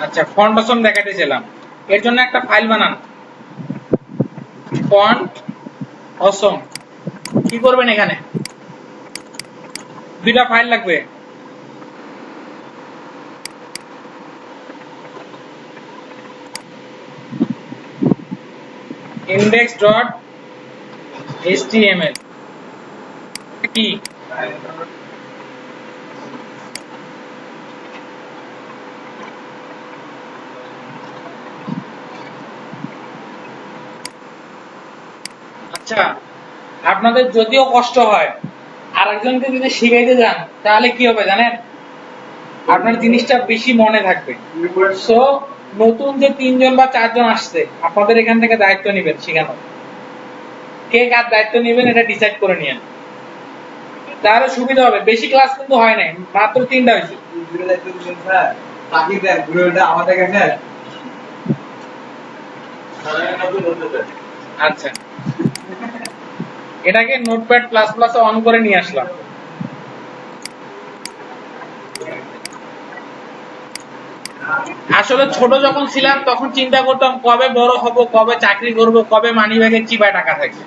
আচ্ছা, font awesome দেখাতে ছিলাম, এর জন্য একটা ফাইল বানান, ফন্ট অসম। কি করবেন, এখানে দুইটা ফাইল লাগবে, index.html কি আচ্ছা, আপনাদের যদিও কষ্ট হয়, আরেকজনকে যদি শিখাইতে যান তাহলে কি হবে জানেন, আপনার জিনিসটা বেশি মনে থাকবে। সো নতুন যে 3 জন বা 4 জন আসছে, আপনাদের এখান থেকে দায়িত্ব নেবেন শেখানো, কে কার দায়িত্ব নেবেন এটা ডিসাইড করে নিয়েন, তাহলে সুবিধা হবে। বেশি ক্লাস কিন্তু হয় নাই, মাত্র 3টা হয়েছে। আচ্ছা, এটাকে নোটপ্যাড প্লাস প্লাস অন করে নিয়ে আসলাম। আসলে ছোট যখন ছিলাম তখন চিন্তা করতাম কবে বড় হব, কবে চাকরি করব, কবে মানি ব্যাগে চিপায় টাকা থাকবে।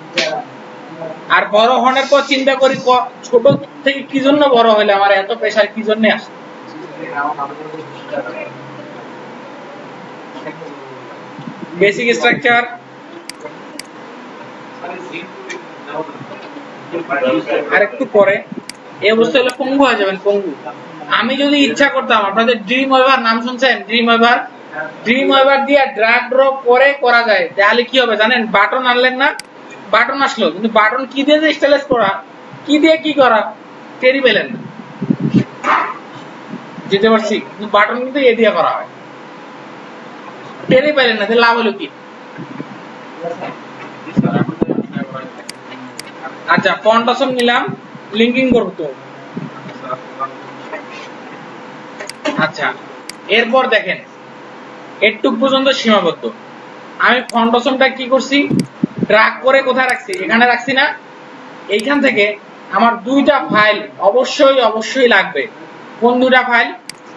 আর বড় হওয়ার পর চিন্তা করি ছোট থেকে কি জন্য বড় হইলে, আমার এত প্রেশার কি জন্য আসে। বেসিক স্ট্রাকচার আর একটু পরে এই অবস্থা হলে পঙ্গু হয়ে যাবেন, পঙ্গু। আমি যদি ইচ্ছা করতাম, আপনাদের ড্রিম ওয়েভার নাম শুনছেন, ড্রিম ওয়েভার, ড্রিম ওয়েভার দিয়ে ড্র্যাগ ড্রপ করে করা যায়, তাহলে কি হবে জানেন, বাটন আনলেন না, বাটন আসলো, কিন্তু বাটন কি দিয়ে যে স্টাইলাইজ করা, কি দিয়ে কি করা টেরি পেলেন না, যেতে পারছি, কিন্তু বাটন কিন্তু এ দিয়ে করা হয়, টেরি পেলেন না, লাভ হলো কি। আচ্ছা, ফন্ট অসম নিলাম, লিঙ্কিং করব তো। আচ্ছা, এরপর দেখেন এটুক পর্যন্ত সীমাবদ্ধ। আমি ফন্ট অসমটা কি করছি, ড্র্যাগ করে কোথায় রাখছি, এখানে রাখছি না, এইখান থেকে আমার দুইটা ফাইল অবশ্যই অবশ্যই লাগবে। কোন দুইটা ফাইল,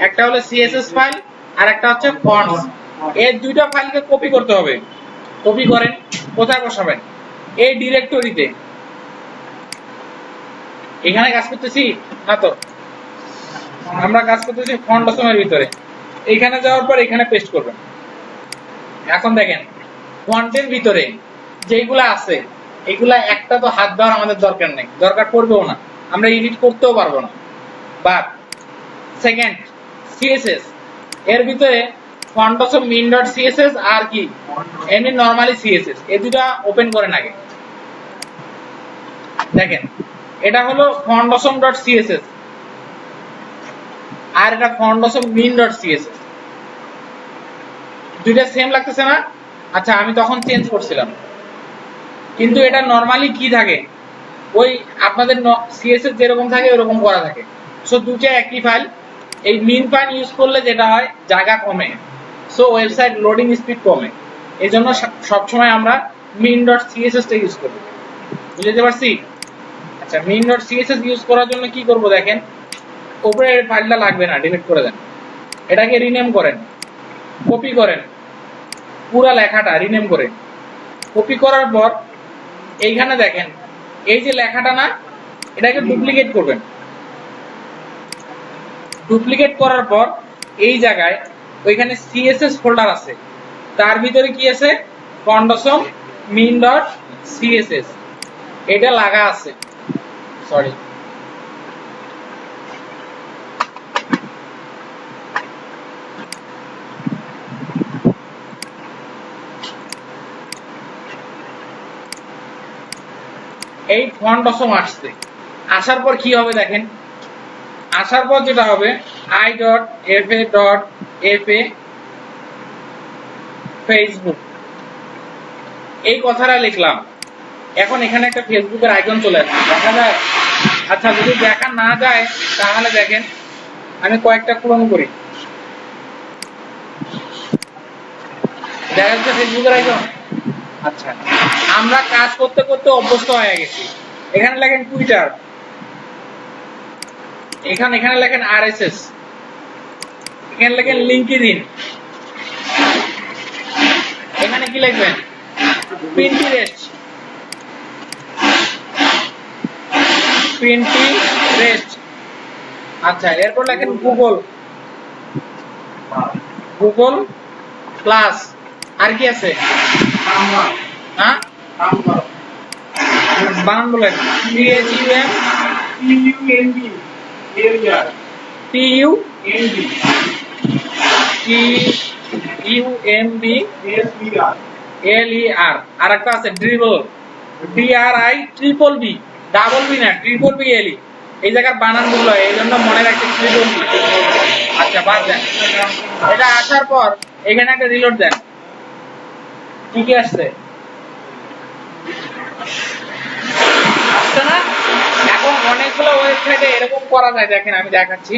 একটা হলো সিএসএস ফাইল আর একটা হচ্ছে ফন্টস। এই দুইটা ফাইলকে কপি করতে হবে। কপি করেন, কোথায় বসাবেন, এই ডিরেক্টরিতে। এখানে কাজ করতেছি না তো, আমরা কাজ করতেছি ফন্ট অসমের ভিতরে। এইখানে যাওয়ার পর এখানে পেস্ট করবেন। এখন দেখেন ফন্টের ভিতরে যেগুলা আছে, এগুলা একটা তো হাত দেওয়ার আমাদের দরকার নেই, দরকার পড়বেও না, আমরা এডিট করতেও পারবো না। বাট সেকেন্ড, সিএসএস এর ভিতরে ফন্ট অসম min.css আর কি এমনি নরমালি সিএসএস, এই দুটো ওপেন করেন আগে। দেখেন এটা হলো ফন্ট অসম.css আর এটা ফন্ট অসম min.css, দুইটা সেম লাগতেছে না? আচ্ছা, আমি তখন চেঞ্জ করছিলাম, কিন্তু এটা নরমালি কি থাকে, ওই আপনাদের সিএসএস যেরকম থাকে ওরকম করা থাকে। সো দুটো একই ফাইল। এই মিন ফাইল ইউজ করলে যেটা হয়, জায়গা কমে, সো ওয়েবসাইট লোডিং স্পিড কমে, এই জন্য সবসময় আমরা min.css টা ইউজ করি। বুঝতে পারছি? আচ্ছা, min.css ইউজ করার জন্য কি করব দেখেন, উপরে ফাইলটা লাগবে না, ডিলিট করে দেন, এটাকে রিনেম করেন, কপি করেন, পুরো লেখাটা রিনেম করে কপি করার পর এইখানে দেখেন এই যে লেখাটা না, এটাকে ডুপ্লিকেট করবেন। ডুপ্লিকেট করার পর এই জায়গায় ওইখানে সিএসএস ফোল্ডার আছে, তার ভিতরে কি আছে, ফন্ট অসম min.css এটা লাগা আছে। সরি, এই ফন্ট অসম আসছে, আসার পর কি হবে দেখেন, আসার পর যেটা হবে i.fa.fa ফেসবুক, এই কথাটা লিখলাম। এখন এখানে একটা ফেসবুকের আইকন চলে আসছে, দেখা যায়? আচ্ছা, যদি দেখা না যায় তাহলে দেখেন আমি কয়েকটা ক্লোন করি, দেখা যাচ্ছে ফেসবুকের আইকন। আচ্ছা, আমরা কাজ করতে করতে অভ্যস্ত হয়ে গেছি। এখানে লেখেন টুইটার, এখানে লেখেন আরএসএস, এখানে লেখেন লিঙ্কডইন, এখানে কি লিখবেন? Pinterest, Pinterest. আচ্ছা, এরপর লেখেন গুগল, গুগল প্লাস। আর কি আছে? হ্যাঁ, বানান বলেন। PHUM PUMB LER। আর একটা আছে dribble, DRI triple B, double B না, ট্রিপল বি এলই। এই জায়গার বানান গুলো এই জন্য মনে রাখতে ট্রিপল বি। আচ্ছা, বাদ দেন। এটা আসার পর এখানে একটা রিলোড দেন। কি কি আসছে? আসছে না? এখন অনেকগুলো ওয়েবসাইটে এরকম করা যায়, দেখেন আমি দেখাচ্ছি।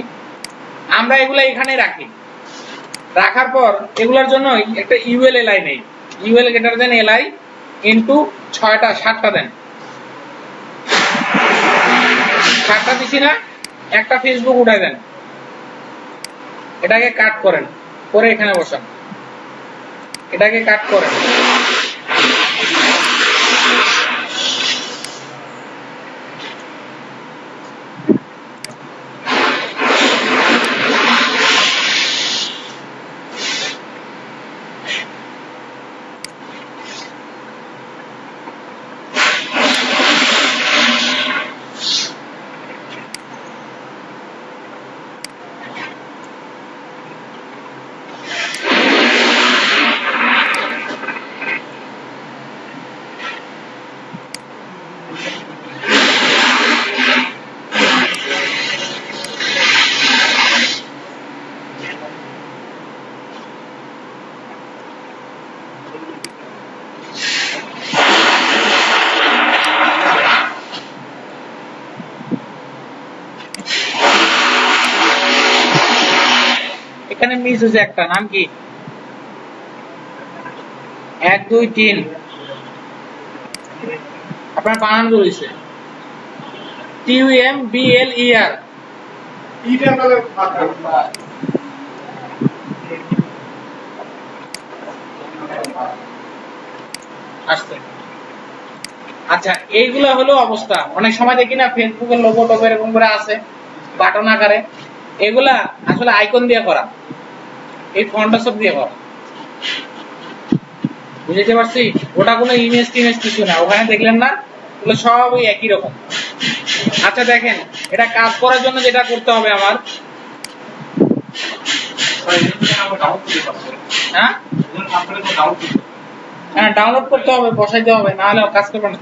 আমরা এগুলো এখানে রাখি, রাখার পর এগুলোর জন্য একটা ইউএল এলআই নেই। UL greater than LI into 6টা 7টা দেন। 7টা দিছি না? একটা ফেসবুক উঠাই দেন, এটাকে কাট করেন, করে এখানে বসান, এটাকে কাট করেন। এখানে মিস হয়েছে একটা, নাম কি? 1 2 3। আপনার বানান রয়েছে TUMBLER। আসছে। আচ্ছা, এইগুলা হলো অবস্থা। অনেক সময় দেখি না ফেসবুকের লোগো টোগো এরকম করে আছে বাটন আকারে, এগুলা আসলে আইকন দিয়ে করা, এই ফন্টসব দিয়ে করা। বুঝতে পারছি? ওটা কোনো ইমেজ টিমেজ কিছু না, ওখানে দেখলেন না, ওগুলো সব ওই একই রকম। আচ্ছা দেখেন, এটা কাজ করার জন্য যেটা করতে হবে আমার, হ্যাঁ হ্যাঁ ডাউনলোড করতে হবে, বসাইতে হবে, না হলে কাজ করবে না।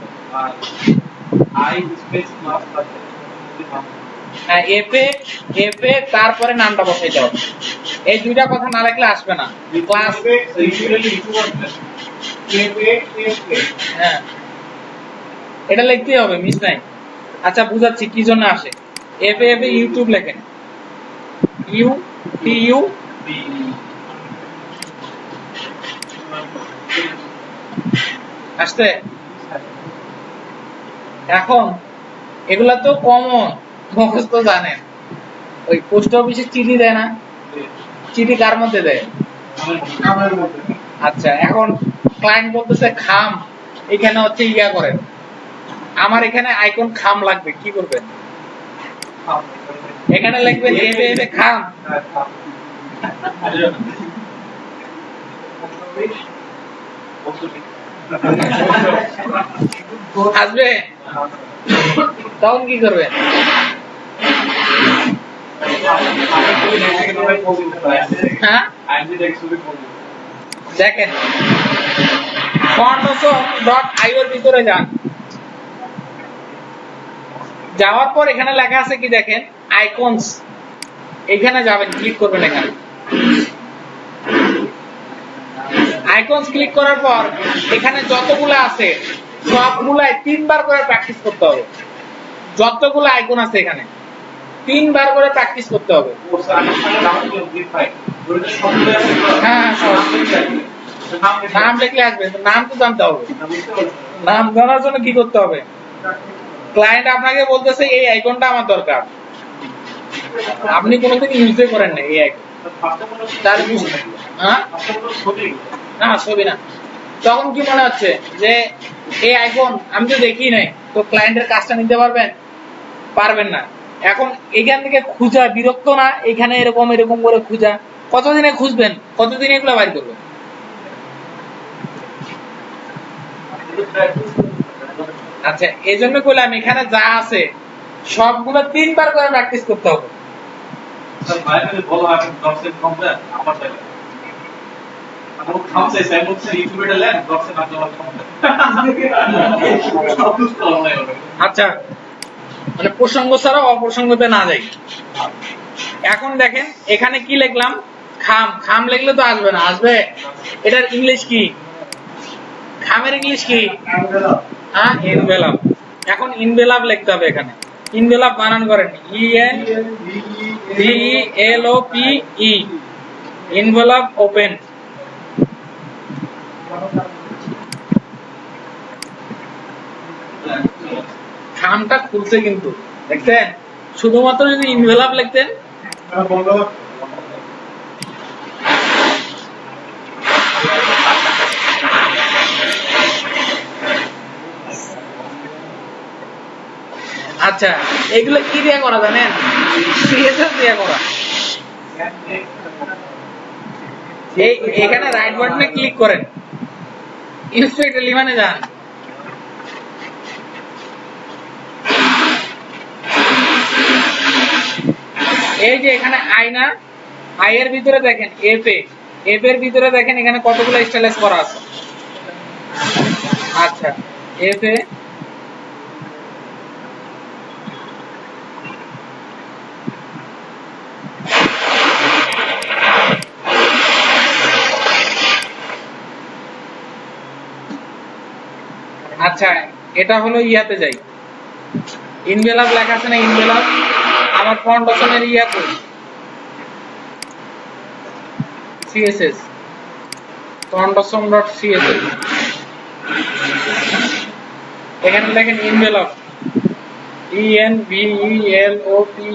হ্যাঁ, এফে তারপরে নামটা বসাইতে হবে। এই দুইটা কথা না লিখলে আসবে না ক্লাস। হ্যাঁ, এটা লিখতেই হবে, মিস নাই। আচ্ছা, বুঝাচ্ছি কি জন্য আসে। এফে ইউটিউব লেখেন, ইউ আসছে। এখন এগুলা তো কমন, মুখস্থ জানেন। ওই পোস্ট অফিসে চিঠি দেয় না, চিঠি কার মধ্যে দেয়? আচ্ছা, এখন ক্লায়েন্ট বলতেছে খাম, এখানে হচ্ছে ইয়া করেন, আমার এখানে আইকন খাম লাগবে, কি করবেন? এখানে লিখবেন এফে খাম। আসবে, তখন কি করবেন? হ্যাঁ, দেখেন fondosum.io এর ভিতরে যান, যাওয়ার পর এখানে লেখা আছে কি দেখেন, আইকনস। এখানে যাবেন, ক্লিক করবেন। এখানে আইকনস ক্লিক করার পর এখানে যতগুলো আছে সবগুলাই 3 বার করে প্র্যাকটিস করতে হবে। যতগুলো আইকন আছে এখানে 3 বার করে প্র্যাকটিস করতে হবে। হ্যাঁ, নাম লিখলে আসবে, নাম তো জানতে হবে। নাম জানার জন্য কি করতে হবে? ক্লায়েন্ট আপনাকে বলতেছে এই আইকনটা আমার দরকার, আপনি কোনোদিন ইউজই করেন না এই আইকন, তার হ্যাঁ না, ছবি না, তখন কি মনে হচ্ছে যে এই আইফোন আমি তো দেখি নাই, তো ক্লায়েন্টের কাজটা নিতে পারবেন না। এখন এখান থেকে খুঁজা বিরক্ত না, এখানে এরকম এরকম করে খুঁজা কতদিনে খুঁজবেন, কতদিনে এগুলো বাইর করবেন? আচ্ছা, এই জন্য বললাম এখানে যা আছে সবগুলো 3 বার করে প্র্যাকটিস করতে হবে। আচ্ছা, মানে প্রসঙ্গ ছাড়া অপ্রসঙ্গতে না যাই। এখন দেখেন এখানে কি লিখলাম, খাম। খাম লিখলে তো আসবে না, আসবে এটার ইংলিশ কি? খামের ইংলিশ কি? হ্যাঁ, এনভেলপ। এখন ইনভেলপ লিখতে হবে। এখানে ইনভেলপ বানান করেন ENVELOPE, ইনভেলপ ওপেন। খামটা খুলছে কিন্তু, দেখছেন? শুধুমাত্র যদি ইনভেলপ লিখতেন। আচ্ছা, এগুলো কি দিয়ে করা জানেন? সিএসএস দিয়ে করা। এখানে রাইট বাটনে ক্লিক করেন, ইনস্পেক্ট এলিমেন্টে যান। এই যে এখানে আয়না, আয়ের ভিতরে দেখেন এফ এর ভিতরে দেখেন এখানে কতগুলো স্টাইলাইজ করা আছে। আচ্ছা, এফ এ আচ্ছা, এটা হলো ইয়াতে যাই, ইনভেলপ লেখা আছে না, ইনভেলপ। আমার ফাউন্ডেশনের ইয়া কই, সিএসএস foundation.css, এখানে দেখেন ইনভেলপ, ENVELOPE।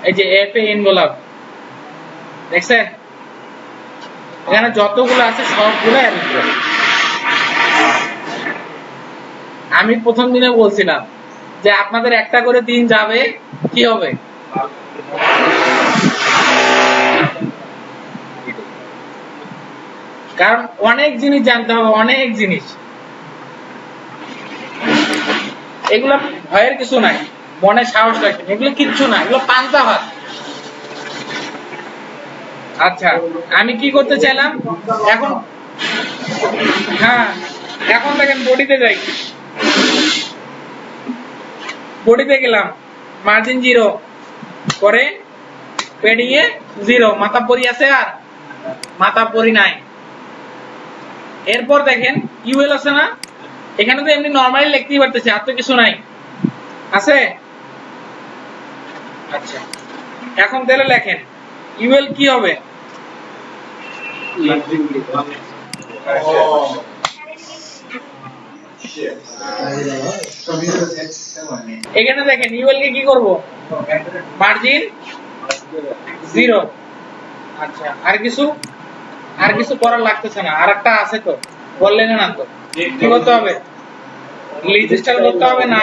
এই যে এফ এ ইনভেলপ, দেখছেন? এখানে যতগুলো আছে সবগুলো অ্যাড করুন। আমি প্রথম দিনে বলছিলাম যে আপনাদের একটা করে দিন যাবে, কি হবে? কারণ অনেক জিনিস জানতে হবে, অনেক জিনিস। এগুলো ভয়ের কিছু নাই, মনে সাহস রাখবেন, এগুলো কিচ্ছু না, এগুলো পান্তা ভাত। আচ্ছা, আমি কি করতে চাইলাম এখন? হ্যাঁ, এখন দেখেন বডিতে যাই, বডিতে গেলাম, মার্জিন 0 করে পেডিং এ 0, মাথা পরি আছে আর মাথা পরি নাই। এরপর দেখেন ইউএল আছে না, এখানে তো এমনি নরমালি লিখতেই পারতেছি, আর তো কিছু নাই, আছে? আচ্ছা, এখন তাহলে লেখেন ইউএল কি হবে? এখানে দেখেন ইউএল কে কি করব? মার্জিন 0। আচ্ছা, আর কিছু করার লাগতেছে না। আর একটা আছে তো, বললেন না তো, কি করতে হবে? লিস্ট স্টাইল করতে হবে না?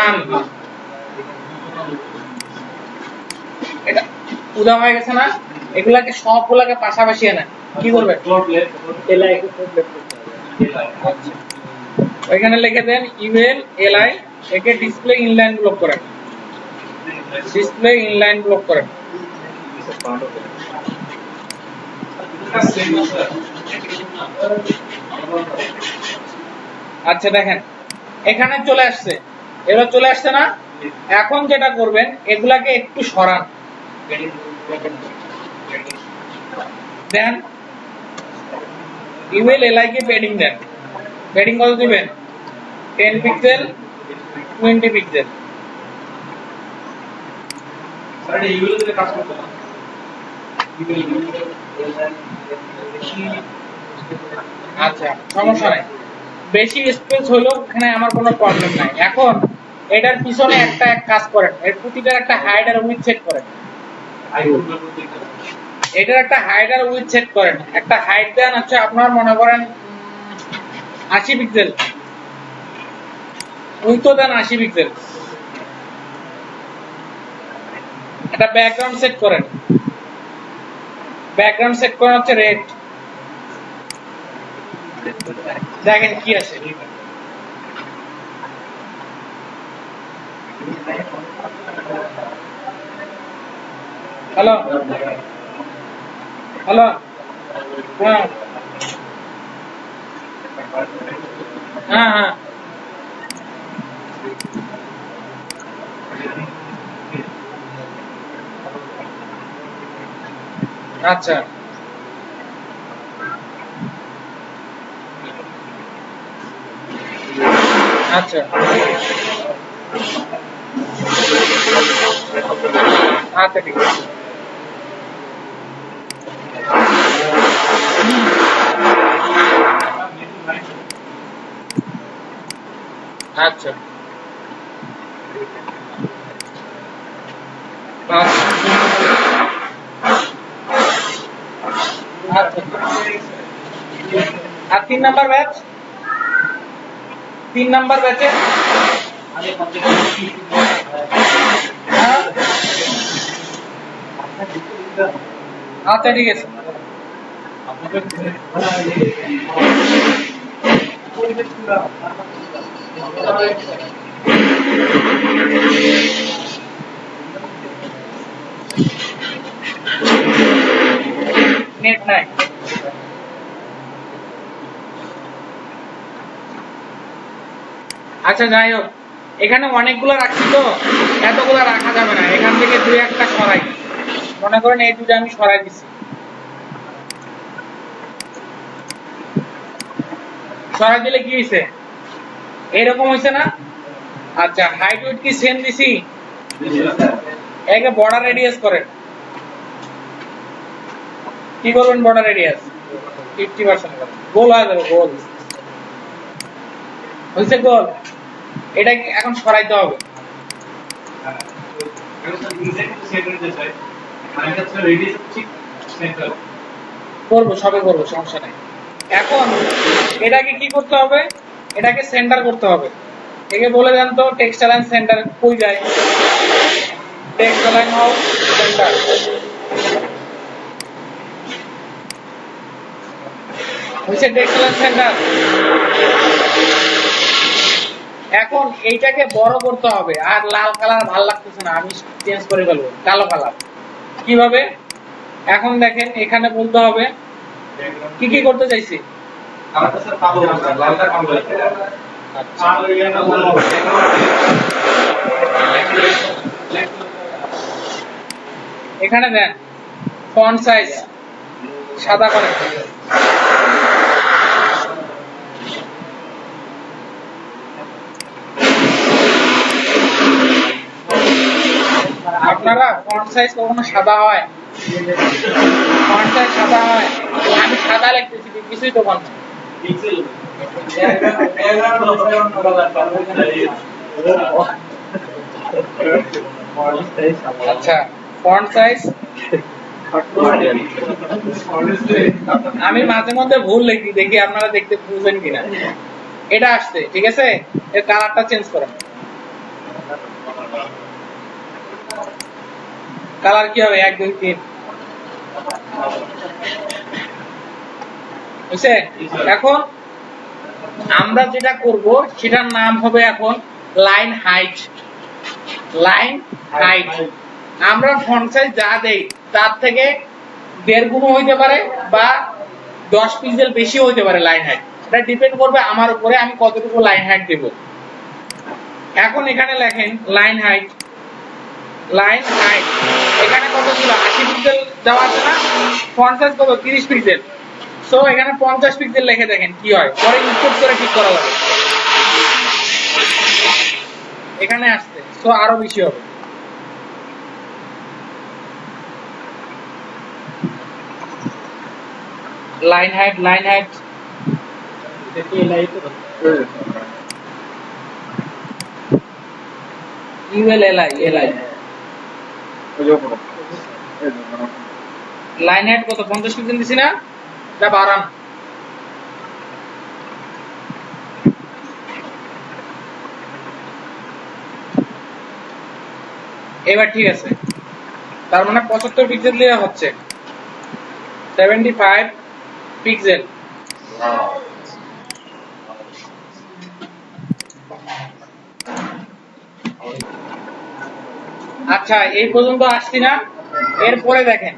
এটা উদা হয়ে গেছে না? এগুলাকে সবগুলাকে পাশাপাশি এনে কি করবে? এখানে লিখে দেন ইউএল এলআই, একে ডিসপ্লে ইনলাইন ব্লক করেন, ডিসপ্লে ইনলাইন ব্লক করেন। আচ্ছা, দেখেন এখানে চলে আসছে, এগুলো চলে আসছে না? এখন যেটা করবেন এগুলাকে একটু সরান, দেন ইউএল এলআই কে পেডিং দেন। পেডিং কত দিবেন? 10 পিক্সেল, 20 পিক্সেল। আচ্ছা, সমস্যা নাই, বেশি স্পেস হলো এখানে আমার কোনো প্রবলেম নাই। এখন এটার পিছনে এক কাজ করেন, এর প্রতিটার একটা হাইট আর উইডথ সেট করেন। এটার একটা হাইট আর উইডথ সেট করেন। একটা হাইট দেন হচ্ছে আপনার মনে করেন 80 পিক্সেল, উইডথ দেন 80 পিক্সেল। একটা ব্যাকগ্রাউন্ড সেট করেন, ব্যাকগ্রাউন্ড সেট করেন হচ্ছে রেড। দেখেন কি আছে। হ্যালো হ্যালো, হ্যাঁ হ্যাঁ হ্যাঁ, আচ্ছা আচ্ছা আচ্ছা, ঠিক আছে। আচ্ছা আচ্ছা, আর 3 নাম্বার ব্যাচ, 3 নাম্বার ব্যাচে আচ্ছা ঠিক আছে। নেট নাই। আচ্ছা যাই হোক, এখানে অনেকগুলো রাখছি তো এতগুলো রাখা যাবে না, এখান থেকে 2-1টা সরাই। মনে করেন এই দুটো আমি সরাই দিচ্ছি, সরাই দিলে কি হয়েছে, এরকম হয়েছে না? আচ্ছা হাইট উইডথ কি সেম দিছি? একে বর্ডার রেডিয়াস করেন। কি করবেন বর্ডার রেডিয়াস 50% করেন, গোল হয়ে যাবে, গোল হয়েছে, গোল। এটা এখন সরাইতে হবে। করবো, সবে করবো, সমস্যা নাই। এখন এটাকে কি করতে হবে, এটাকে সেন্টার করতে হবে। একে বলে দেন তো টেক্সট অ্যালাইন সেন্টার কই যায়, টেক্সট অ্যালাইন নাও সেন্টার। হচ্ছে টেক্সট অ্যালাইন সেন্টার। এখন এইটাকে বড় করতে হবে, আর লাল কালার ভালো লাগতেছে না, আমি চেঞ্জ করে ফেলবো কালো কালার। কিভাবে? এখন দেখেন এখানে বলতে হবে কি কি করতে চাইছি। এখানে দেন ফন্ট সাইজ সাদা করে, আপনারা ফন্ট সাইজ কখনো সাদা হয়? ফন্ট সাইজ সাদা হয়? আমি সাদা লিখতেছি, কিছুই তো বল না। আচ্ছা ফন্ট সাইজ আমি মাঝে মধ্যে ভুল লিখি, দেখি আপনারা দেখতে বুঝবেন কিনা। এটা আসছে, ঠিক আছে, এর কালারটা চেঞ্জ করেন। কালার কি হবে? 1 2 3 বুঝছে? এখন আমরা যেটা করব সেটার নাম হবে এখন লাইন হাইট। লাইন হাইট আমরা ফন্ট সাইজ যা দেই তার থেকে 1.5 গুণ হইতে পারে বা 10 পিক্সেল বেশি হইতে পারে লাইন হাইট। এটা ডিপেন্ড করবে আমার উপরে আমি কতটুকু লাইন হাইট দেব। এখন এখানে লেখেন লাইন হাইট, লাইন হাইট এখানে কত ছিল? 80 পিক্সেল দেওয়া আছে না? ফন্ট সাইজ কত? 30 পিক্সেল। সো এখানে 50 পিক্সেল লিখে দেখেন কি হয়, পরে ইনপুট করে ঠিক করা লাগে। এখানে আসছে, সো আরো বেশি হবে। Line height, line height UL LI LI line height কত 50 পিক্সেল দিছি না, এটা বাড়ান। এবার ঠিক আছে, তার মানে 75 পিক্সেল দেওয়া হচ্ছে, 75 পিক্সেল। আচ্ছা এই পর্যন্ত আসছি না, এরপরে দেখেন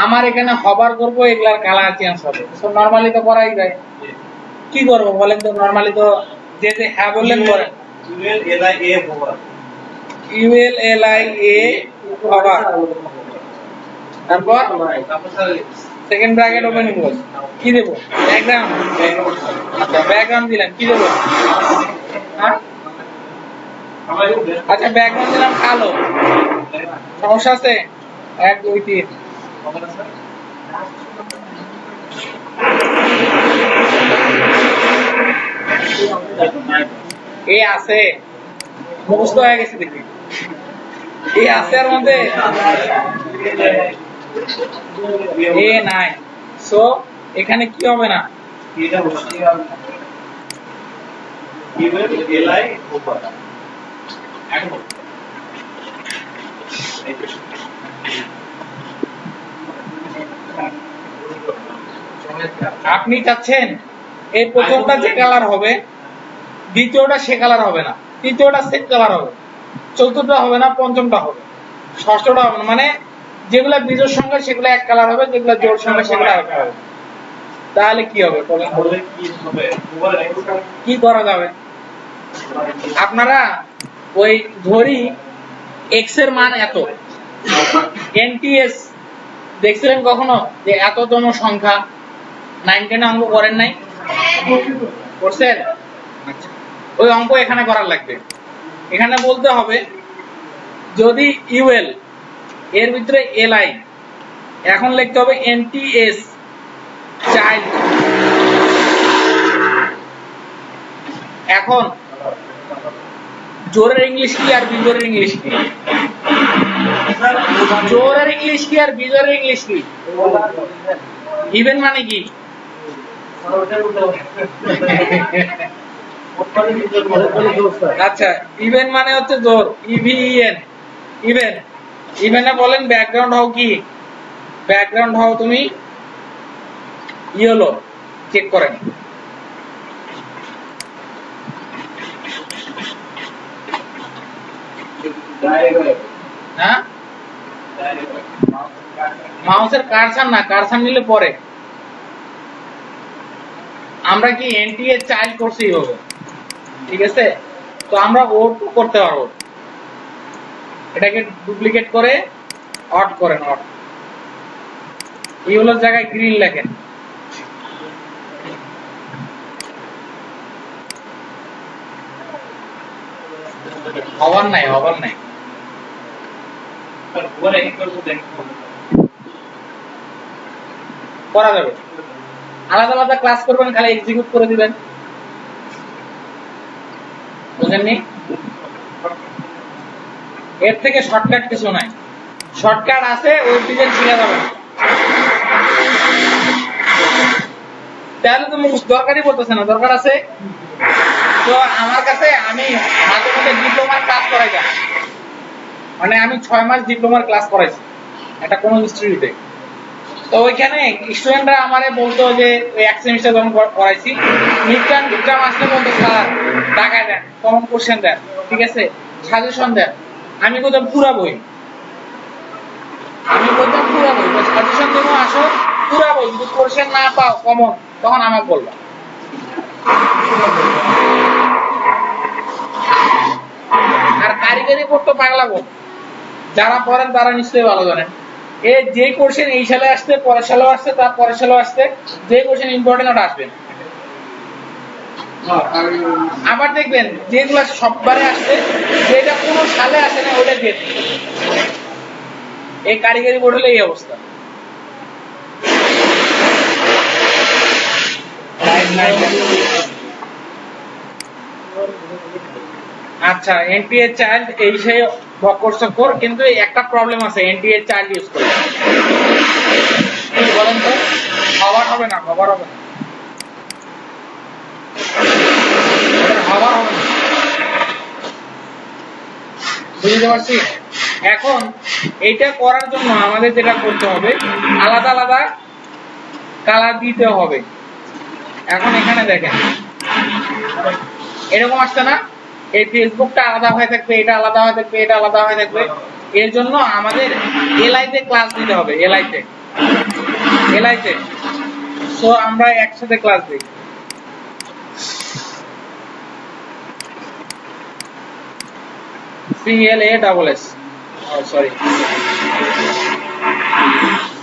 আমার এখানে হবার করব, এগুলার কালার চেঞ্জ হবে। তো নরমালি তো করাই যায়, কি করব বলেন তো? নরমালি তো যে যে হ্যাঁ বললেন করেন। ইউএল এল আই এ হবার, তারপর সেকেন্ড ব্র্যাকেট ওপেন ক্লোজ, কি দেব? ব্যাকগ্রাউন্ড। আচ্ছা ব্যাকগ্রাউন্ড দিলেন, কি দেব? হ্যাঁ আচ্ছা ব্যাকগ্রাউন্ড দিলাম কালো, সমস্যা আছে? 1 2 3 এ আছে, মুখস্থ হয়ে গেছে দেখি, এ আছে এর মধ্যে, এ নাই। সো এখানে কি হবে না, আপনি চাচ্ছেন এই প্রথমটা যে কালার হবে, দ্বিতীয়টা সে কালার হবে না, তৃতীয়টা সেম কালার হবে, চতুর্থটা হবে না, পঞ্চমটা হবে, ষষ্ঠটা হবে না। মানে যেগুলা বিজোড় সংখ্যা সেগুলো এক কালার হবে, যেগুলো জোড় সংখ্যা সেগুলো এক কালার হবে। তাহলে কি হবে বলেন? কি করা যাবে? আপনারা ওই ধরি এক্স এর মান এত, এনটিএস দেখছিলেন কখনো যে এততম সংখ্যা? 9 10 অঙ্ক করেন নাই? করছেন? ওই অঙ্ক এখানে করার লাগবে। এখানে বলতে হবে যদি ইউএল এর ভিতরে এলআই, এখন লিখতে হবে এনটিএস চাইল্ড। এখন জোরের ইংলিশ কি আর বিজোরের ইংলিশ কি? জোরের ইংলিশ কি আর বিজোরের ইংলিশ কি? ইভেন মানে কি? আচ্ছা ইভেন মানে হচ্ছে জোর, ইভিএন, ইভেন। ইভেনে বলেন ব্যাকগ্রাউন্ড হও কি? ব্যাকগ্রাউন্ড হও তুমি ইয়েলো, চেক করেন। হ্যাঁ মাউসের কারসার না, কারসার নিলে পরে। আমরা কি এনটিএ চাইল্ড করছি হবে, ঠিক আছে? তো আমরা ওট করতে পারবো, এটাকে ডুপ্লিকেট করে অট করেন, অট। এই হলো জায়গায় গ্রিন লেখেন। হবার নাই, হবার নাই। করা যাবে, আলাদা আলাদা ক্লাস করবেন, খালি এক্সিকিউট করে দিবেন, বুঝেননি? এর থেকে শর্টকাট কিছু নাই। শর্টকাট আছে, ওয়েব ডিজাইন শিখে যাবেন, তাহলে তো মুখস্থ দরকারই পড়তেছে না। দরকার আছে তো আমার কাছে, আমি মাঝে মাঝে ডিপ্লোমার ক্লাস করাইছি, মানে আমি 6 মাস ডিপ্লোমার ক্লাস করাইছি একটা কোন ইনস্টিটিউটে। তো ওইখানে স্টুডেন্টরা আমারে বলতো যে এক সেমিস্টার যখন করাইছি, মিডটার্ম আসলে বলতো স্যার টাকা দেন, কমন কোশ্চেন দেন, ঠিক আছে, সাজেশন দেন। আমি বলতাম পুরা বই, আমি বলতাম পুরা বই, সাজেশন দেবো, আসো পুরা বই, যদি কোশ্চেন না পাও কমন তখন আমাকে বলবা। আর কারিগরি পড়তো পাগলা বল, যারা পড়েন তারা নিশ্চয়ই ভালো জানেন। এই যে কোশ্চেন এই সালে আসছে, পরের সালেও আসছে, তার পরের সালেও আসছে, যে কোশ্চেন ইম্পর্টেন্ট ওটা আসবে। আবার দেখবেন যেগুলো সববারে আসছে, যেটা কোনো সালে আসে না ওটা দিয়ে দিন। এই কারিগরি বোর্ড হলে এই অবস্থা। আচ্ছা এনটিএ চাইল্ড এই সেই বকর সকর, কিন্তু একটা প্রবলেম আছে এনটিএ চাইল্ড ইউজ করে। বলেন তো? হবার হবে না, হবার হবে না, হবার হবে না। বুঝতে পারছি? এখন এইটা করার জন্য আমাদের যেটা করতে হবে, আলাদা আলাদা কালার দিতে হবে। এখন এখানে দেখেন এরকম আসছে না, এই ফেসবুকটা আলাদা হয়ে থাকবে, এটা আলাদা হয়ে থাকবে, এটা আলাদা হয়ে থাকবে। এর জন্য আমাদের এলআইতে ক্লাস দিতে হবে, এলআইতে। সো আমরা একসাথে ক্লাস দিই। CLASS, sorry,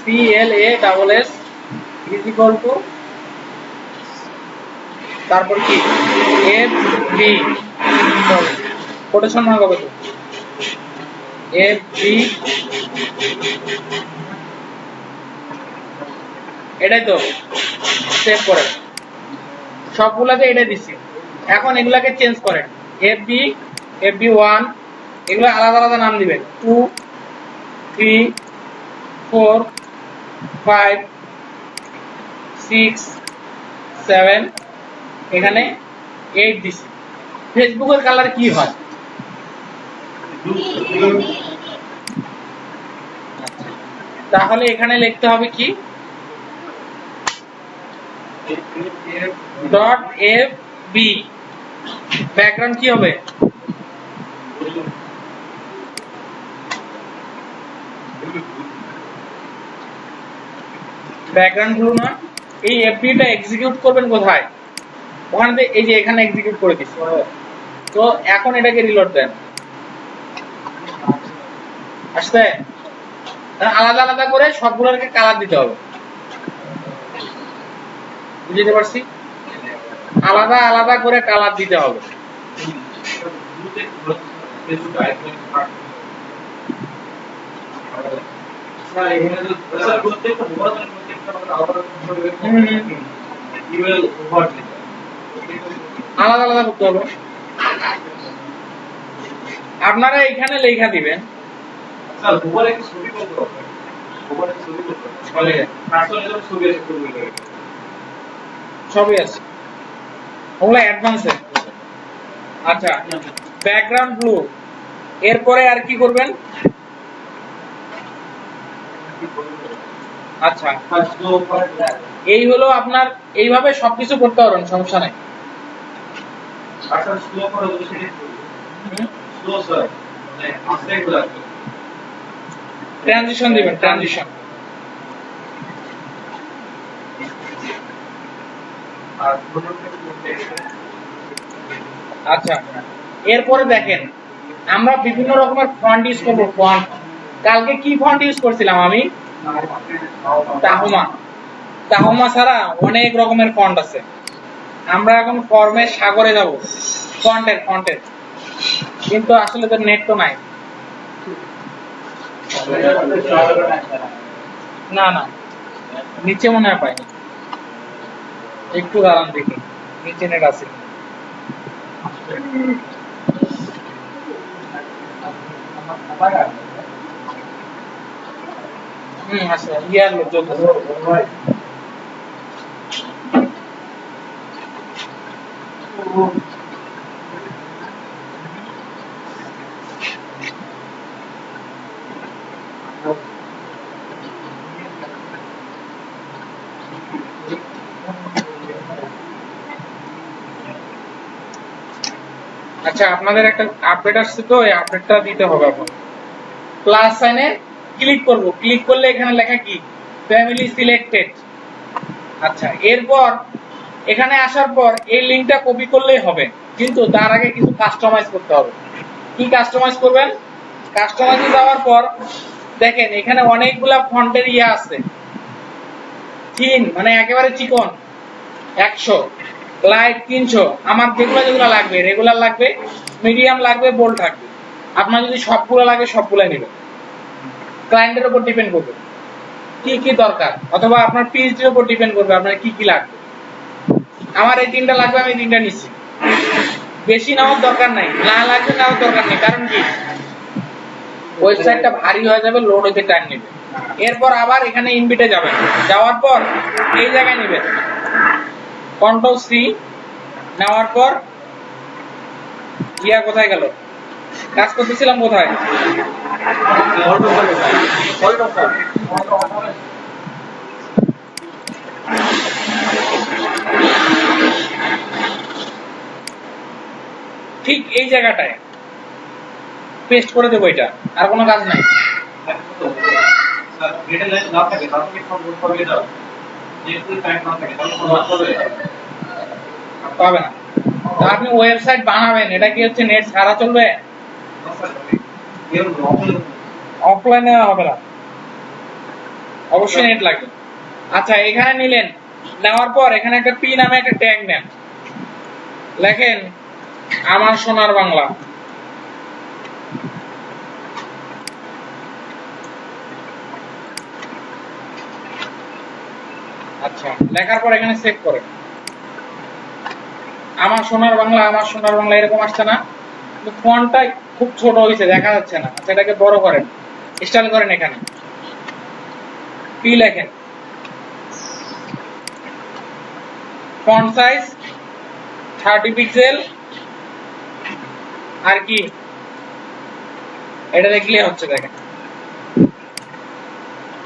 CLASS is equal to তারপর কি FB, সরি কোটেশন মার্ক হবে তো FB, এটাই তো সেভ করেন, সবগুলাতে এটা দিচ্ছি। এখন এগুলাকে চেঞ্জ করেন, FB, FB1, এগুলো আলাদা আলাদা নাম দিবেন, 2, 3, 4, 5, 6, 7, এখানে 8 দিছি। ফেসবুকের কালার কি হয়? তাহলে এখানে লিখতে হবে কি .fb, ব্যাকগ্রাউন্ড কি হবে? ব্যাকগ্রাউন্ড ব্লু না? এই এফবিটা এক্সিকিউট করবেন কোথায়? ওখানে তো এই যে এখানে এক্সিকিউট করে দিচ্ছি। তো এখন এটাকে রিলোড দেন, আসছে? আলাদা আলাদা করে সবগুলোকে কালার দিতে হবে, বুঝতে পারছি? আলাদা আলাদা করে কালার দিতে হবে। আলাদা আলাদা করতে হবে। আপনারা এখানে লেখা দিবেন, সবই আছে, ওগুলো অ্যাডভান্সে। আচ্ছা, ব্যাকগ্রাউন্ড ব্লু, এরপরে আর কি করবেন? আচ্ছা, এই হলো আপনার, এইভাবে সবকিছু করতে পারবেন, সমস্যা নাই। ট্রানজিশন দিবেন, ট্রানজিশন। আচ্ছা, এরপরে দেখেন আমরা বিভিন্ন রকমের ফন্ট ইউজ করব। ফন্ট, কালকে কি ফন্ট ইউজ করছিলাম আমি? তাহমা ছাড়া অনেক রকমের ফন্ট আছে। আমরা এখন ফর্মের সাগরে যাব, ফন্টের, কিন্তু আসলে তো নেট তো নাই। না না, নিচে মনে হয় পাইনি, একটু দাঁড়ান দেখি নিচে নেট আছে। আচ্ছা, ইয়ার লোক আচ্ছা, আপনাদের একটা আপডেট আসছে, তো এই আপডেটটা দিতে হবে। এখন প্লাস সাইনে ক্লিক করব, ক্লিক করলে এখানে লেখা কি? Family selected. আচ্ছা, এরপর এখানে আসার পর এই লিংকটা কপি করলেই হবে, কিন্তু তার আগে কিছু কাস্টমাইজ করতে হবে। কি কাস্টমাইজ করবেন? কাস্টমাইজে যাওয়ার পর দেখেন এখানে অনেকগুলা ফন্টের ইয়া আছে, থিন মানে একেবারে চিকন 100, লাইট 300, আমার যেগুলো লাগবে, রেগুলার লাগবে, মিডিয়াম লাগবে, বোল্ড থাকবে। আপনার যদি সবগুলো লাগে সবগুলাই নেবেন, ক্লায়েন্টের উপর ডিপেন্ড করবে কি কি দরকার, অথবা আপনার পিএইচডির উপর ডিপেন্ড করবে আপনার কি কি লাগবে। আমার এই 3টা লাগবে, আমি 3টা নিচ্ছি, বেশি নেওয়ার দরকার নাই, না লাগবে নেওয়ার দরকার নেই। কারণ কি, ওয়েবসাইটটা ভারী হয়ে যাবে, লোড হতে টাইম নেবে। এরপর আবার এখানে ইনবিটে যাবেন, যাওয়ার পর এই জায়গায় নেবেন কন্ট্রোল সি, নেওয়ার পর কোথায় গেল, কাজ করতেছিলাম কোথায়, ঠিক এই জায়গাটায় পেস্ট করে দেবো, এটা আর কোনো কাজ নাই। পাবে না, তো আপনি ওয়েবসাইট বানাবেন, এটা কি হচ্ছে নেট ছাড়া চলবে, অফলাইনে হবে না, অবশ্যই নেট লাগবে। আচ্ছা এখানে নিলেন, নেওয়ার পর এখানে একটা পি নামে একটা ট্যাগ নেন, লেখেন আমার সোনার বাংলা, আচ্ছা লেখার পর এখানে সেভ করেন, আমার সোনার বাংলা, আমার সোনার বাংলা এরকম আসছে না, কিন্তু ফন্টটা খুব ছোট হয়েছে, দেখা যাচ্ছে না। আচ্ছা এটাকে বড় করেন, স্টাইল করেন, এখানে পি লেখেন, ফন্ট সাইজ 30 পিক্সেল, আর কি এটা দেখলে হচ্ছে, দেখেন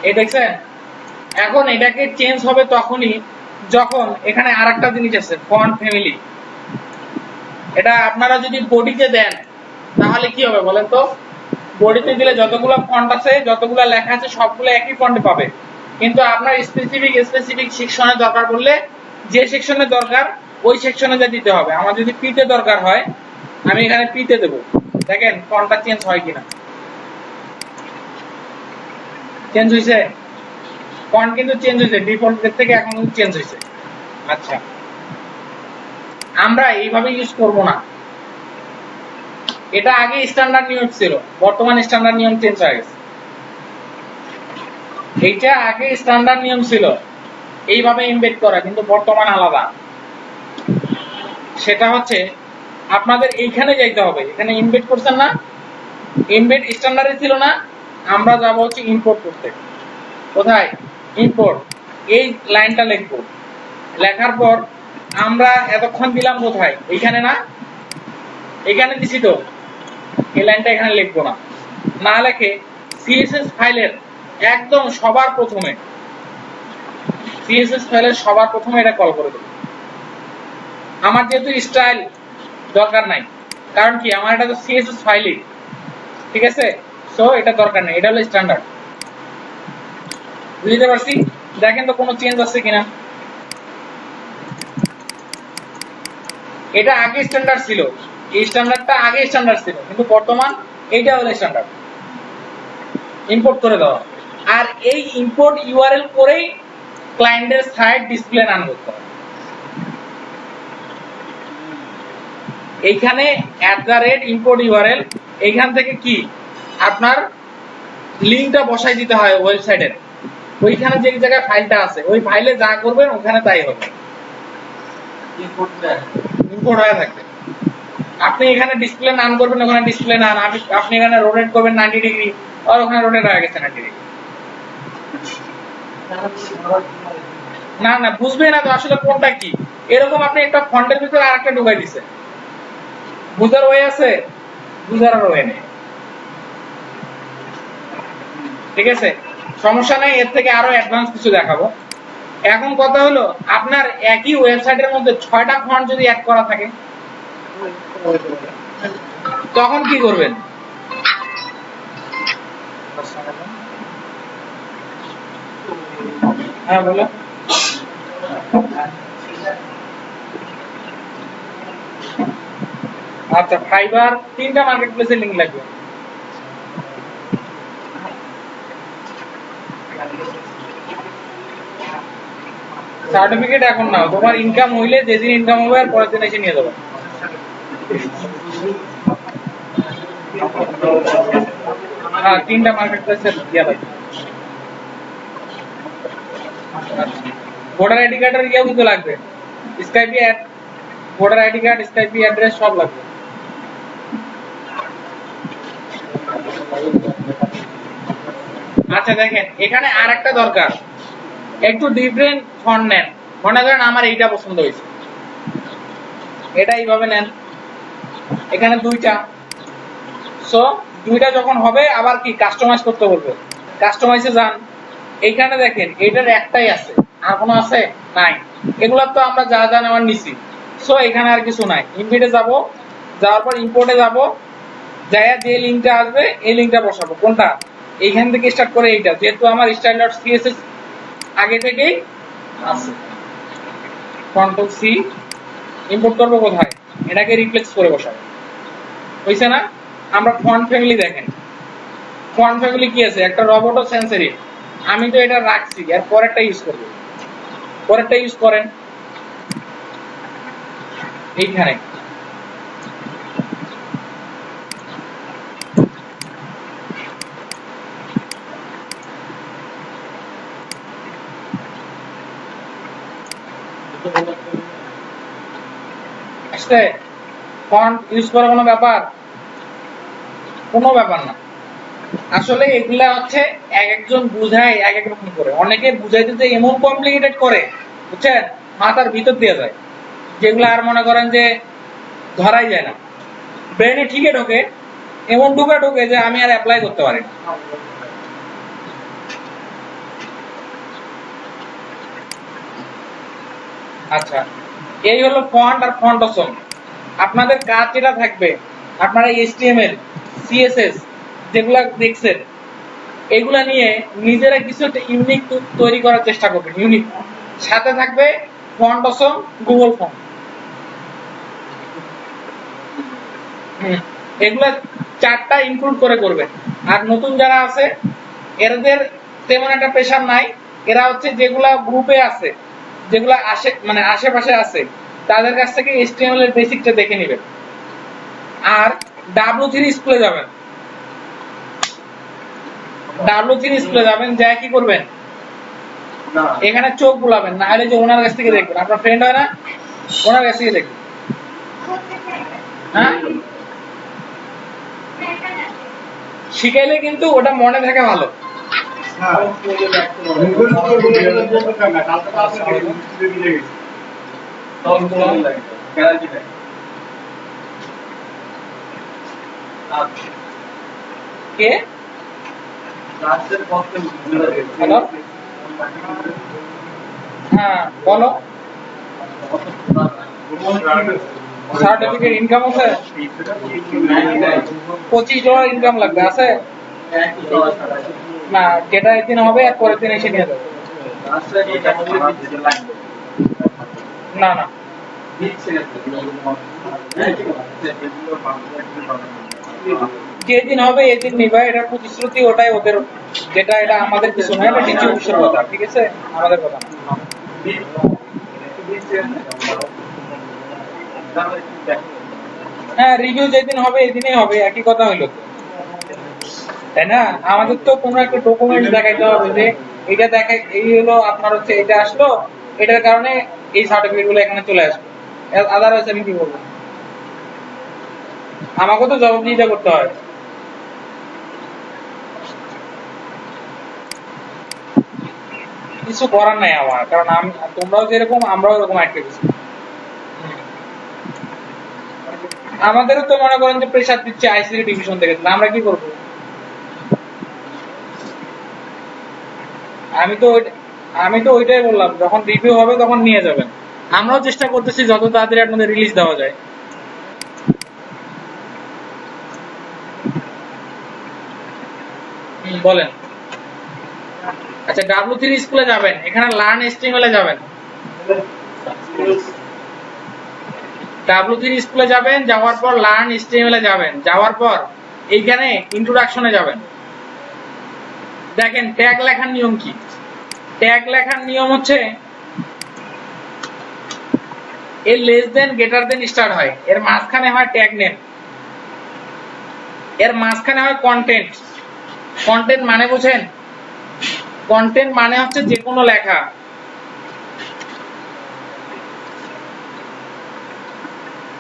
এই দেখছেন। এখন এটাকে চেঞ্জ হবে তখনই যখন এখানে আরেকটা জিনিস আছে ফন্ট ফ্যামিলি, এটা আপনারা যদি বডিতে দেন তাহলে কি হবে বলেন তো, বডিতে দিলে যতগুলো ফন্ট আছে, যতগুলো লেখা আছে সবগুলো একই ফন্টে পাবে, কিন্তু আপনার স্পেসিফিক সেকশনে দরকার পড়লে যে সেকশনে দরকার ওই সেকশনে যা দিতে হবে। আমার যদি পি তে দরকার হয় আমি এখানে পি তে দেব, দেখেন ফন্টটা চেঞ্জ হয় কিনা, চেঞ্জ হইছে, ফন্ট কিন্তু চেঞ্জ হইছে, ডিফল্ট থেকে এখন কিন্তু চেঞ্জ হইছে। আচ্ছা আমরা এইভাবে ইউজ করব না, এটা আগে স্ট্যান্ডার্ড নিয়ম ছিল, বর্তমানে স্ট্যান্ডার্ড নিয়ম চেঞ্জ হয়ে গেছে। এইটা আগে স্ট্যান্ডার্ড নিয়ম ছিল এইভাবে এমবেড করা, কিন্তু বর্তমান আলাদা। সেটা হচ্ছে আপনাদের এইখানে যাইতে হবে, এখানে এমবেড করছেন না, এমবেড স্ট্যান্ডার্ডে ছিল না, আমরা যাব হচ্ছে ইম্পোর্ট করতে। কোথায় ইম্পোর্ট, এই লাইনটা লিখবো, লেখার পর আমরা এতক্ষণ দিলাম কোথায়, এইখানে না, এখানে দিছি তো, এই লাইনটা এখানে লিখবো না, না লিখে সিএসএস ফাইলের একদম সবার প্রথমে, সিএসএস ফাইলের সবার প্রথমে এটা কল করে দেবো। আমার যেহেতু স্টাইল দরকার নাই, কারণ কি আমার এটা তো সিএসএস ফাইলই, ঠিক আছে, সো এটা দরকার নেই, এটা হলো স্ট্যান্ডার্ড। বুঝতে পারছি, দেখেন তো কোনো চেঞ্জ আছে কিনা। এটা আগে স্ট্যান্ডার্ড ছিল, এই স্ট্যান্ডার্ডটা আগে স্ট্যান্ডার্ড ছিল, কিন্তু বর্তমান এইটা হলো স্ট্যান্ডার্ড, ইম্পোর্ট করে দেওয়া। আর এই ইম্পোর্ট ইউআরএল করেই ক্লায়েন্টের সাইট ডিসপ্লে রান করতে হবে। এইখানে @import URL, এইখান থেকে কি আপনার লিংকটা বসাই দিতে হয় ওয়েবসাইটের, ওইখানে যে জায়গায় ফাইলটা আছে ওই ফাইলে যা করবেন ওখানে তাই হবে, ইম্পোর্ট হয়ে থাকবে। আপনি এখানে ডিসপ্লে নাম করবেন, ওখানে ডিসপ্লে নাম, আপনি এখানে রোটেট করবেন 90 ডিগ্রি, আর ওখানে রোটেট হয়ে গেছে 90 ডিগ্রি। না না বুঝবে না তো আসলে কোনটা কি, এরকম আপনি একটা ফন্টের ভিতরে আরেকটা ঢুকাই দিছে, বুঝার ওয়ে আছে, বুঝার ওয়ে নেই, ঠিক আছে, সমস্যা নেই, এর থেকে আরো অ্যাডভান্স কিছু দেখাবো। এখন কথা হলো আপনার একই ওয়েবসাইটের মধ্যে 6টা ফন্ট যদি অ্যাড করা থাকে তখন কি করবেন, হ্যাঁ বলো। আচ্ছা ফাইবার 3টা মার্কেটপ্লেসের লিংক লাগবে, সার্টিফিকেট এখন নাও, তোমার ইনকাম হইলে যেদিন ইনকাম হবে আর পরের দিন এসে নিয়ে যাবে। হ্যাঁ 3টা মার্কেটপ্লেসের দিয়া লাগবে। ভোটার আইডি কার্ডের ইয়ে কিন্তু লাগবে, স্কাইপি অ্যাড, ভোটার আইডি কার্ড, স্কাইপি অ্যাড্রেস সব লাগবে। আচ্ছা দেখেন এখানে আরেকটা দরকার, একটু ডিফারেন্ট ফন্ট নেন। মনে করেন আমার এইটা পছন্দ হয়েছে, এটা এইভাবে নেন, এখানে দুইটা, সো দুইটা যখন হবে আবার কি কাস্টমাইজ করতে বলবে, কাস্টমাইজে যান, এইখানে দেখেন এটার একটাই আছে, আর কোনো আছে নাই, এগুলা তো আমরা যা যা নেওয়ার নিছি, সো এখানে আর কিছু নাই। ইনভিটে যাব, যাওয়ার পর ইম্পোর্টে যাব, যাইয়া যে লিঙ্কটা আসবে এই লিঙ্কটা বসাবো, কোনটা এইখান থেকে স্টার্ট করে এইটা, যেহেতু আমার style.css আগে থেকেই আছে। কন্ট্রোল সি, ইম্পোর্ট করবো কোথায়, এটাকে রিপ্লেস করে বসাবো, হইছে না? আমরা ফন্ট ফ্যামিলি দেখেন, ফন্ট ফ্যামিলি কি আছে, একটা রোবট ও সেন্স সেরিফ, আমি তো এটা রাখছি, এর পরেরটা ইউজ করব, পরেরটা ইউজ করেন এইখানে। আসলে ফন্ট ইউজ করা কোনো ব্যাপার, কোনো ব্যাপার না। আসলে এগুলা হচ্ছে এক একজন বুঝায় এক এক রকম করে, অনেকে বুঝাইতে যে এমন কমপ্লিকেটেড করে, বুঝছেন, মাথার ভিতর দিয়ে যায়, যেগুলো আর মনে করেন যে ধরাই যায় না, ব্রেনে ঠিকই ঢোকে, এমন ঢোকে যে আমি আর অ্যাপ্লাই করতে পারি না। আচ্ছা, এই হলো ফন্ট আর ফন্ট অপশন। আপনাদের কাজ যেটা থাকবে, আপনারা HTML CSS যেগুলা দেখছেন এগুলা নিয়ে নিজেরা কিছু একটা ইউনিক তৈরি করার চেষ্টা করবেন, ইউনিক, সাথে থাকবে ফন্ট অপশন, গুগল ফন্ট, এগুলা চারটা ইনক্লুড করে করবেন। আর নতুন যারা আছে এদের তেমন একটা প্রেশার নাই, এরা হচ্ছে যেগুলা গ্রুপে আছে, যেগুলা মানে আশেপাশে আছে, তাদের কাছ থেকে HTML এর বেসিকটা দেখে নেবেন। আর W3 স্কুলে যাবেন, W3 স্কুলে যাবেন, যা কি করবেন, এখানে চোখ বুলাবেন, না হলে যে ওনার কাছ থেকে দেখবেন, আপনার ফ্রেন্ড হয় না, ওনার কাছ থেকে দেখবেন। হ্যাঁ, শিখাইলে কিন্তু ওটা মনে থাকে ভালো। কে হ্যালো, হ্যাঁ বলো, সার্টিফিকেট ইনকাম আছে, $25 ইনকাম লাগবে, আছে না, যেটা একদিন হবে আর পরের দিন এসে নিয়ে যাবে, না না, যেদিন হবে এদিন নিবা, এটা প্রতিশ্রুতি, ওটাই ওদের, যেটা এটা আমাদের কিছু নয়, এটা নিচে অফিসের কথা, ঠিক আছে, আমাদের কথা না। হ্যাঁ, রিভিউ যেদিন হবে এদিনই হবে, একই কথা হইলো, তাই না? আমাদের তো কোনো একটা ডকুমেন্টস দেখাইতে হবে যে এটা দেখাই, এই হলো আপনার হচ্ছে এটা আসলো, এটার কারণে এই সার্টিফিকেট গুলো এখানে চলে আসবে, আদারওয়াইজ আমি কি বলবো, আমাকে তো জবাবদিহিতা করতে হয়। কিছু করার নাই আমার, কারণ আমি, তোমরাও যেরকম আমরাও এরকম একটা কিছু, আমাদেরও তো মনে করেন যে প্রেসার দিচ্ছে ICT ডিভিশন থেকে, আমরা কি করবো? আমি তো ওইটাই বললাম, যখন রিভিউ হবে তখন নিয়ে যাবেন, আমরাও চেষ্টা করতেছি যত তাড়াতাড়ি আপনাদের রিলিজ দেওয়া যায়। বলেন। আচ্ছা, W3 স্কুলে যাবেন, এখানে লার্ন HTML এ যাবেন, W3 স্কুলে যাবেন, যাওয়ার পর লার্ন HTML এ যাবেন, যাওয়ার পর এইখানে ইন্ট্রোডাকশনে যাবেন, দেখেন ট্যাগ লেখার নিয়ম কি। ট্যাগ লেখার নিয়ম হচ্ছে এর less than greater than start হয়, এর মাঝখানে হয় ট্যাগ নেম, এর মাঝখানে হয় কন্টেন্ট। কন্টেন্ট মানে বুঝেন, কন্টেন্ট মানে হচ্ছে যে কোনো লেখা,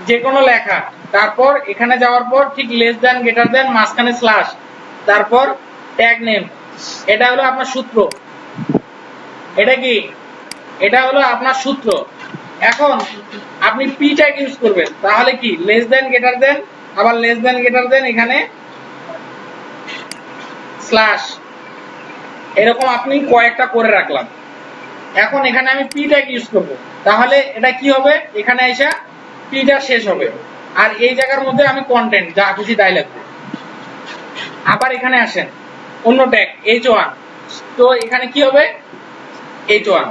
যে কোনো লেখা, তারপর এখানে যাওয়ার পর ঠিক লেস দেন গ্রেটার দেন, মাঝখানে স্ল্যাশ, তারপর ট্যাগ নেম, এটা হলো আপনার সূত্র। এটা কি? এটা হলো আপনার সূত্র। এখন আপনি পি ট্যাগ ইউজ করবেন, তাহলে কি লেস দেন গ্রেটার দেন, আবার লেস দেন গ্রেটার দেন, এখানে স্ল্যাশ, এরকম আপনি কয়েকটা করে রাখলাম। এখন এখানে আমি পি ট্যাগ ইউজ করব, তাহলে এটা কি হবে, এখানে এসে পিটা শেষ হবে, আর এই জায়গার মধ্যে আমি কন্টেন্ট যা খুশি তাই লিখব। আবার এখানে আসেন অন্য ট্যাগ h1, তো এখানে কি হবে h1,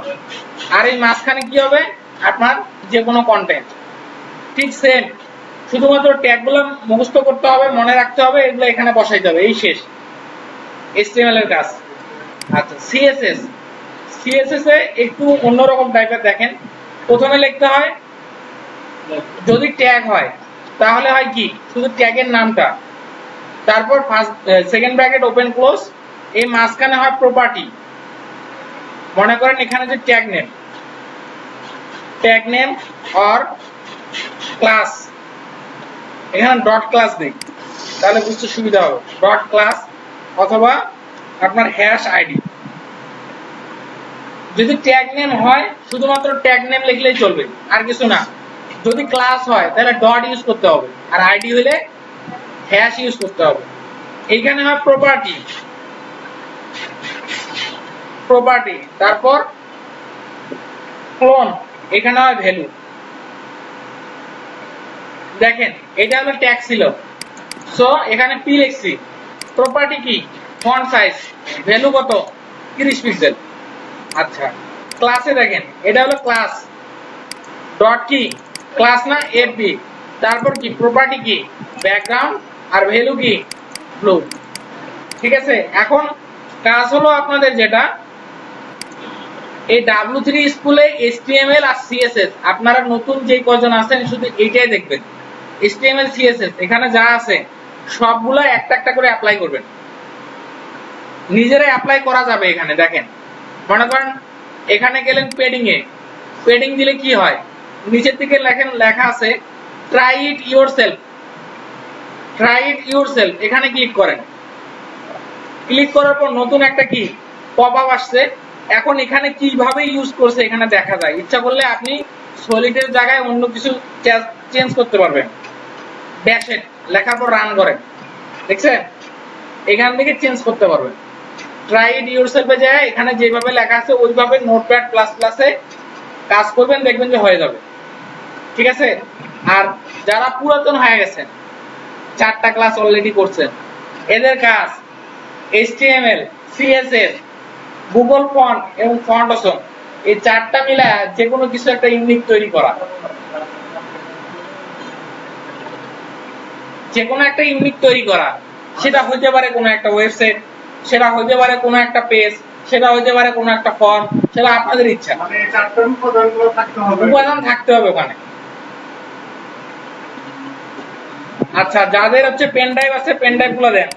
আর এই মাঝখানে কি হবে আপনার যে কোনো কন্টেন্ট। ঠিক সেম, শুধুমাত্র ট্যাগগুলো মুখস্থ করতে হবে, মনে রাখতে হবে, এগুলো এখানে বসাইতে হবে, এই শেষ HTML এর কাজ। আচ্ছা, CSS, CSS এ একটু অন্যরকম টাইপের দেখেন। প্রথমে লিখতে হয়, যদি ট্যাগ হয় তাহলে হয় কি শুধু ট্যাগের নামটা, তারপর first second bracket open close, এই মাঝখানে হয় প্রপার্টি। মনে করেন এখানে যে ট্যাগ নেম অর ক্লাস, এখানে ডট ক্লাস দেই, তাহলে বুঝতে সুবিধা হবে। ডট ক্লাস অথবা আপনার হ্যাশ আইডি। যদি ট্যাগ নেম হয় শুধুমাত্র ট্যাগ নেম লিখলেই চলবে, আর কিছু না। যদি ক্লাস হয় তাহলে ডট ইউজ করতে হবে, আর আইডি হলে হ্যাশ ইউজ করতে হবে। এইখানে হয় প্রপার্টি, তারপর ক্লোন, এখানে হয় ভ্যালু। দেখেন এটা হলো ট্যাগ ছিল, সো এখানে পি লিখছি। প্রপার্টি কি, ফন্ট সাইজ, ভ্যালু কত 30 পিক্সেল। আচ্ছা, ক্লাসে দেখেন এটা হলো ক্লাস, ডট কি ক্লাস না এফবি, তারপর কি প্রপার্টি কি ব্যাকগ্রাউন্ড, আর ভ্যালু কি ব্লু। ঠিক আছে, এখন কাজ হলো আপনাদের যেটা, এই W3 স্কুলে HTML আর CSS আপনারা নতুন যে কজন আছেন শুধু এইটাই দেখবেন। HTML CSS এখানে যা আছে সবগুলো একটা একটা করে অ্যাপ্লাই করবেন, নিজেরাই অ্যাপ্লাই করা যাবে। এখানে দেখেন, মনে করেন এখানে গেলেন পেডিং এ, পেডিং দিলে কি হয়, নিচের দিকে লেখা আছে ট্রাই ইট ইউরসেলফ, এখানে ক্লিক করেন। ক্লিক করার পর নতুন একটা কি পপ আপ আসছে। এখন এখানে কিভাবে ইউজ করছে এখানে দেখা যায়, ইচ্ছা করলে আপনি সলিডের জায়গায় অন্য কিছু চেঞ্জ করতে পারবেন। ড্যাশেড লেখার পর রান করেন, দেখছেন এখান থেকে চেঞ্জ করতে পারবেন। ট্রাই ইট ইউরসেলফে যায়, এখানে যেভাবে লেখা আছে ওইভাবে নোটপ্যাড প্লাস প্লাসে কাজ করবেন, দেখবেন যে হয়ে যাবে। ঠিক আছে, আর যারা পুরাতন হয়ে গেছেন, 4টা ক্লাস অলরেডি করছেন, এদের কাজ HTML, CSS, গুগল ফন্ট এবং ফন্ট অসম, এই 4টা মিলা যে কোনো কিছু একটা ইউনিক তৈরি করা, যে কোনো একটা ইউনিক তৈরি করা। সেটা হইতে পারে কোনো একটা ওয়েবসাইট, সেটা হইতে পারে কোনো একটা পেজ, সেটা হইতে পারে কোনো একটা ফর্ম, সেটা আপনাদের ইচ্ছা। মানে 4টা উপাদানগুলো থাকতে হবে, উপাদান থাকতে হবে ওখানে। আচ্ছা, যাদের হচ্ছে পেন ড্রাইভ আছে পেন ড্রাইভ গুলো দেন।